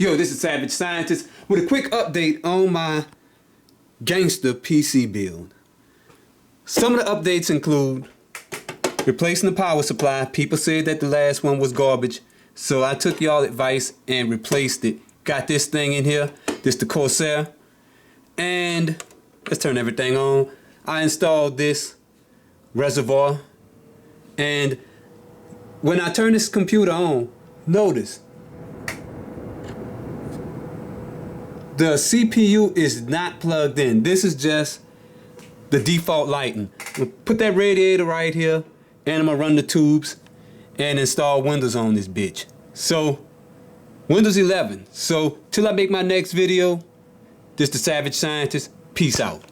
Yo, this is Savage Scientist with a quick update on my Gangsta PC build. Some of the updates include replacing the power supply. People said that the last one was garbage, so I took y'all advice and replaced it. Got this thing in here, this the Corsair, and let's turn everything on. I installed this reservoir, and when I turn this computer on, notice the CPU is not plugged in. This is just the default lighting. I'm gonna put that radiator right here, and I'm gonna run the tubes and install Windows on this bitch. So, Windows 11. So, till I make my next video, this the Savage Scientist. Peace out.